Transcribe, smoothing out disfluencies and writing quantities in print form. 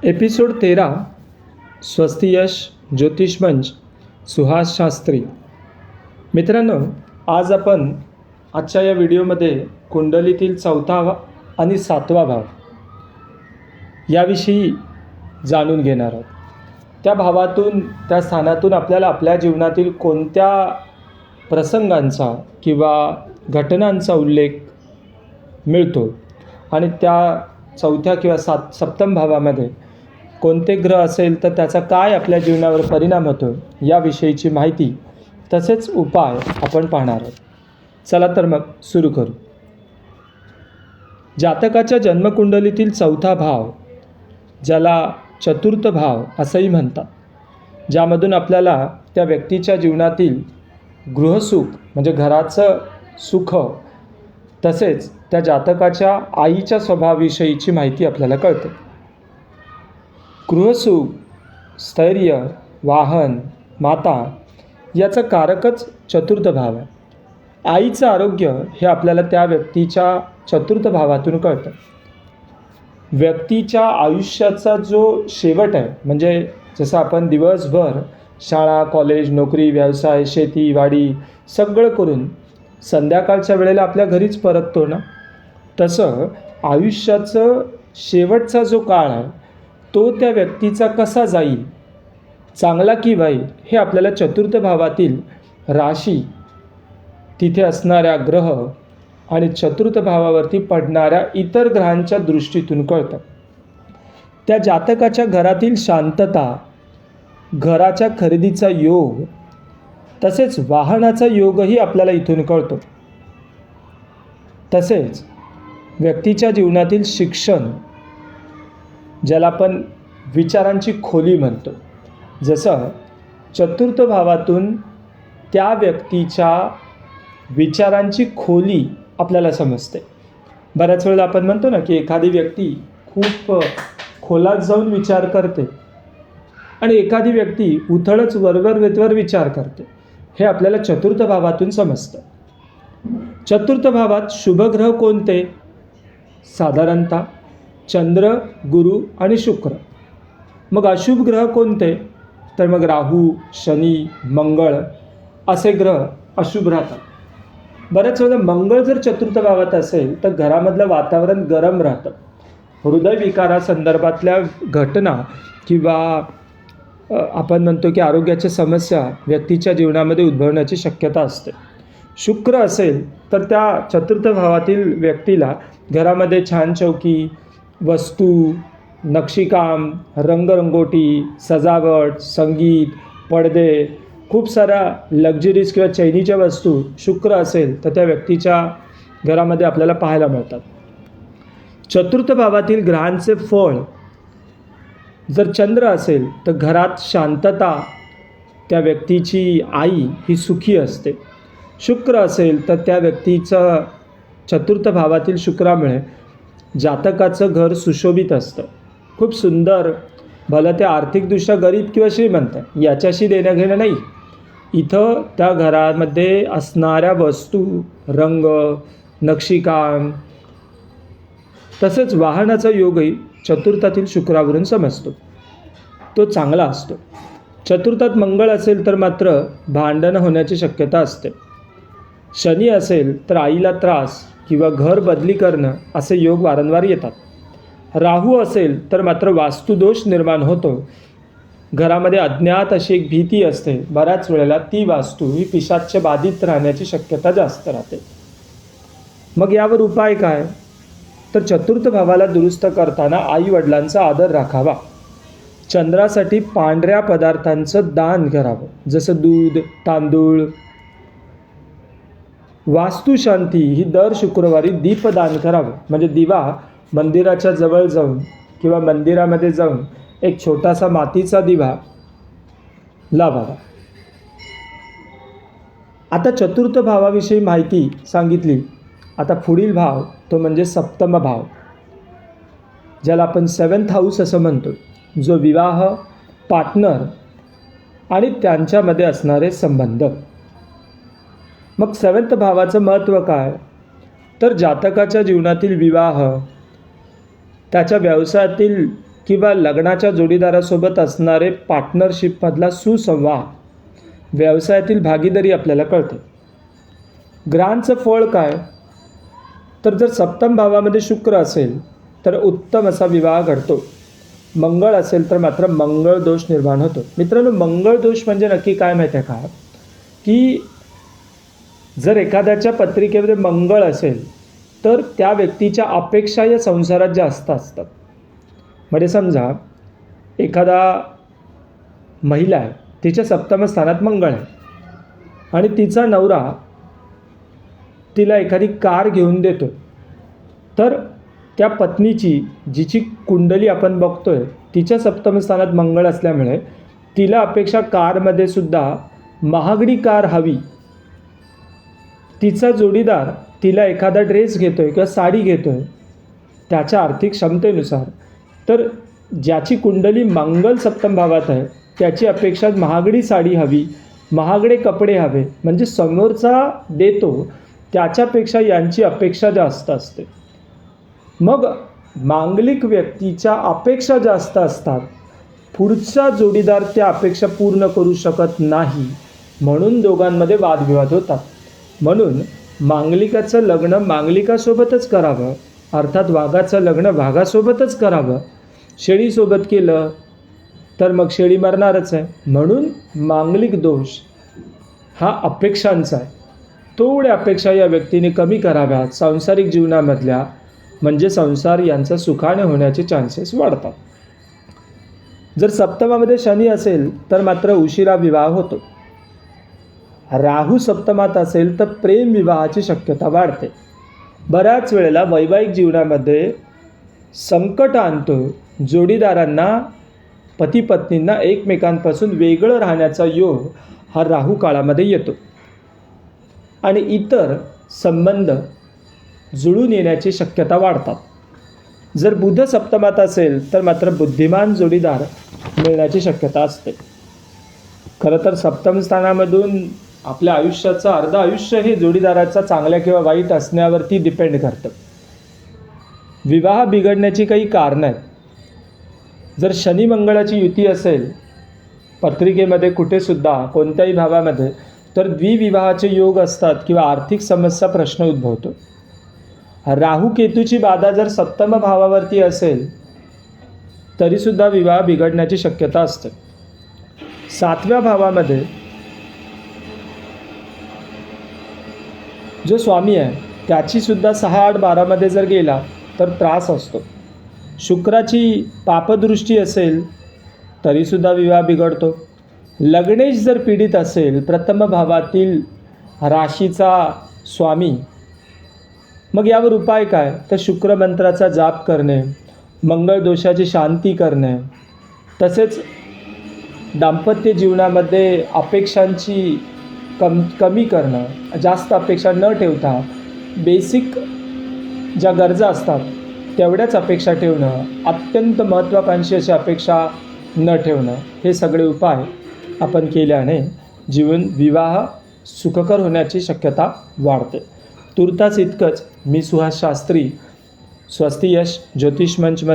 Episode 13 स्वस्तियश ज्योतिषमंच Suhas Shastri. मित्रांनो, आज आपण आजच्या या व्हिडिओमध्ये कुंडलीतील 4था आणि 7वा भाव याविषयी जाणून घेणार आहोत. त्या भावातून, त्या स्थानातून आपल्याला आपल्या जीवनातील कोणत्या प्रसंगांचा किंवा घटनांचा उल्लेख मिळतो आणि त्या 4थ्या किंवा 7म भावामध्ये कोणते ग्रह असेल तर त्याचा काय आपल्या जीवनावर परिणाम होतो याविषयीची माहिती तसेच उपाय आपण पाहणार आहोत. चला तर मग सुरू करू. जातकाच्या जन्मकुंडलीतील 4था भाव, ज्याला चतुर्थ भाव असंही म्हणतात, ज्यामधून आपल्याला त्या व्यक्तीच्या जीवनातील गृहसुख म्हणजे घराचं सुख तसेच त्या जातकाच्या आईच्या स्वभावाविषयीची माहिती आपल्याला कळते. गृहसुख, स्थैर्य, वाहन, माता याचा कारकच चतुर्थ भाव आहे. आईचं आरोग्य हे आपल्याला त्या व्यक्तीच्या चतुर्थ भावातून कळतं. व्यक्तीच्या आयुष्याचा जो शेवट आहे, म्हणजे जसं आपण दिवसभर शाळा, कॉलेज, नोकरी, व्यवसाय, शेती, वाडी सगळं करून संध्याकाळच्या वेळेला आपल्या घरीच परततो ना, तसं आयुष्याचं शेवटचा जो काळ आहे तो त्या व्यक्तीचा कसा जाईल, चांगला की वाईट, हे आपल्याला चतुर्थ भावातील राशी, तिथे असणाऱ्या ग्रह आणि चतुर्थ भावावरती पडणाऱ्या इतर ग्रहांच्या दृष्टीतून कळतं. त्या जातकाच्या घरातील शांतता, घराच्या खरेदीचा योग तसेच वाहनाचा योगही आपल्याला इथून कळतो. तसेच व्यक्तीच्या जीवनातील शिक्षण, ज्याला आपण विचारांची खोली म्हणतो, जसं चतुर्थ भावातून त्या व्यक्तीच्या विचारांची खोली आपल्याला समजते. बऱ्याच वेळेला आपण म्हणतो ना की एखादी व्यक्ती खूप खोलात जाऊन विचार करते आणि एखादी व्यक्ती उथळच वरवर विचार करते. हे आपल्याला चतुर्थ भावातून समजतं. चतुर्थ भावात शुभग्रह कोणते? साधारणतः चंद्र, गुरु आणि शुक्र. मग अशुभ ग्रह कोणते? तर मग राहू, शनी, मंगळ असे ग्रह अशुभ राहतात. बऱ्याच वेळेला मंगळ जर चतुर्थ भावात असेल तर घरामधलं वातावरण गरम राहतं. हृदयविकारासंदर्भातल्या घटना किंवा आपण म्हणतो की आरोग्याच्या समस्या व्यक्तीच्या जीवनामध्ये उद्भवण्याची शक्यता असते. शुक्र असेल तर त्या चतुर्थ भावातील व्यक्तीला घरामध्ये छान चौकी, वस्तू, नक्षीकाम, रंगरंगोटी, सजावट, संगीत, पडदे, खूप साऱ्या लक्झरीज किंवा चैनीच्या वस्तू शुक्र असेल तर त्या व्यक्तीच्या घरामध्ये आपल्याला पाहायला मिळतात. चतुर्थ भावातील ग्रहांचे फळ जर चंद्र असेल तर घरात शांतता, त्या व्यक्तीची आई ही सुखी असते. शुक्र असेल तर त्या व्यक्तीचं चतुर्थ भावातील शुक्रामुळे जातकाचं घर सुशोभित असतं, खूप सुंदर. भलं ते आर्थिकदृष्ट्या गरीब किंवा श्रीमंत याच्याशी देणं घेणं नाही. इथं त्या घरामध्ये असणाऱ्या वस्तू, रंग, नक्षीकाम तसेच वाहनाचा योगही चतुर्थातील शुक्रावरून समजतो, तो चांगला असतो. चतुर्थात मंगळ असेल तर मात्र भांडणं होण्याची शक्यता असते. शनी असेल तर आईला त्रास किंवा घर बदली करणं असे योग वारंवार येतात. राहू असेल तर मात्र वास्तुदोष निर्माण होतो. घरामध्ये अज्ञात अशी एक भीती असते. बऱ्याच वेळेला ती वास्तू ही पिशाच्य बाधित राहण्याची शक्यता जास्त राहते. मग यावर उपाय काय? तर चतुर्थ भावाला दुरुस्त करताना आई वडिलांचा आदर राखावा. चंद्रासाठी पांढऱ्या पदार्थांचं दान करावं, जसं दूध, तांदूळ. वास्तुशांती ही दर शुक्रवारी दीपदान करावं, म्हणजे दिवा मंदिराच्या जवळ जाऊन किंवा मंदिरामध्ये जाऊन एक छोटासा मातीचा दिवा लावावा. आता चतुर्थ भावाविषयी माहिती सांगितली. आता पुढील भाव तो म्हणजे 7मा भाव, ज्याला आपण 7th हाऊस असं म्हणतो, जो विवाह, पार्टनर आणि त्यांच्यामध्ये असणारे संबंध. मग 7th भावाचं महत्त्व काय? तर जातकाच्या जीवनातील विवाह, त्याच्या व्यवसायातील किंवा लग्नाच्या जोडीदारासोबत असणारे पार्टनरशिपमधला सुसंवाद, व्यवसायातील भागीदारी आपल्याला कळते. ग्रहांचं फळ काय? तर जर सप्तम भावामध्ये शुक्र असेल तर उत्तम असा विवाह घडतो. मंगळ असेल तर मात्र मंगळ दोष निर्माण होतो. मित्रांनो, मंगळ दोष म्हणजे नक्की काय माहीत आहे का? की जर एखाद्याच्या पत्रिकेमध्ये मंगळ असेल तर त्या व्यक्तीच्या अपेक्षा या संसारात जास्त असतात. म्हणजे समजा एखादा महिला आहे, तिच्या सप्तम स्थानात मंगळ आहे आणि तिचा नवरा तिला एखादी कार घेऊन देतो, तर त्या पत्नीची जिची कुंडली आपण बघतोय तिच्या सप्तम स्थानात मंगळ असल्यामुळे तिला अपेक्षा कारमध्ये सुद्धा महागडी कार हवी. तिचा जोडीदार तिला एखादा ड्रेस घेतोय किंवा साडी घेतोय त्याच्या आर्थिक क्षमतेनुसार, तर ज्याची कुंडली मंगळ सप्तम भावात आहे त्याची अपेक्षा महागडी साडी हवी, महागडे कपडे हवे. म्हणजे समोरचा देतो त्याच्यापेक्षा यांची अपेक्षा जास्त असते. मग मांगलिक व्यक्तीच्या अपेक्षा जास्त असतात, पुढचा जोडीदार त्या अपेक्षा पूर्ण करू शकत नाही, म्हणून दोघांमध्ये वादविवाद होतात. म्हणून मांगलिकाचं लग्न मांगलिकासोबतच करावं, अर्थात वाघाचं लग्न वाघासोबतच करावं. शेळीसोबत केलं तर मग शेळी मरणारच आहे. म्हणून मांगलिक दोष हा अपेक्षांचा आहे. थोड्या अपेक्षा या व्यक्तीने कमी कराव्यात सांसारिक जीवनामधल्या, म्हणजे संसार यांचा सुखाने होण्याचे चान्सेस वाढतात. जर सप्तमामध्ये शनी असेल तर मात्र उशिरा विवाह होतो. राहू सप्तमात असेल तर प्रेम विवाहाची शक्यता वाढते. बऱ्याच वेळेला वैवाहिक जीवनामध्ये संकट आणतो. जोडीदारांना, पती पत्नींना एकमेकांपासून वेगळं राहण्याचा योग हा राहू काळामध्ये येतो आणि इतर संबंध जुळून येण्याची शक्यता वाढतात. जर बुध सप्तमात असेल तर मात्र बुद्धिमान जोडीदार मिळण्याची शक्यता असते. खरं तर सप्तम स्थानामधून आपल्या आयुष्याचं अर्ध आयुष्य हे जोडीदाराचा चांगल्या किंवा वाईट असण्यावरती डिपेंड करतं. विवाह बिघडण्याची काही कारणं आहेत. जर शनी मंगळाची युती असेल पत्रिकेमध्ये कुठेसुद्धा कोणत्याही भावामध्ये, तर द्विविवाहाचे योग असतात किंवा आर्थिक समस्या प्रश्न उद्भवतो. राहू केतूची बाधा जर सप्तम भावावरती असेल तरीसुद्धा विवाह बिघडण्याची शक्यता असते. सातव्या भावामध्ये जो स्वामी आहे त्याचीसुद्धा 6, 8, 12मध्ये जर गेला तर त्रास असतो. शुक्राची पापदृष्टी असेल तरीसुद्धा विवाह बिघडतो. लग्नेश जर पीडित असेल प्रथम भावातील राशीचा स्वामी, मग यावर उपाय काय? तर शुक्र मंत्राचा जाप करणे, मंगळ दोषाची शांती करणे, तसेच दाम्पत्य जीवनामध्ये अपेक्षांची कमी करणं, जास्त अपेक्षा न ठेवता बेसिक ज्या गरजा असतात तेवढ्याच अपेक्षा ठेवणं, अत्यंत महत्त्वाकांक्षी अशा अपेक्षा न ठेवणं, हे सगळे उपाय आपण केल्याने विवाह सुखकर होण्याची शक्यता वाढते. तुर्तास इतकंच. मी सुहास शास्त्री, स्वस्ती यश ज्योतिष मंचमध्ये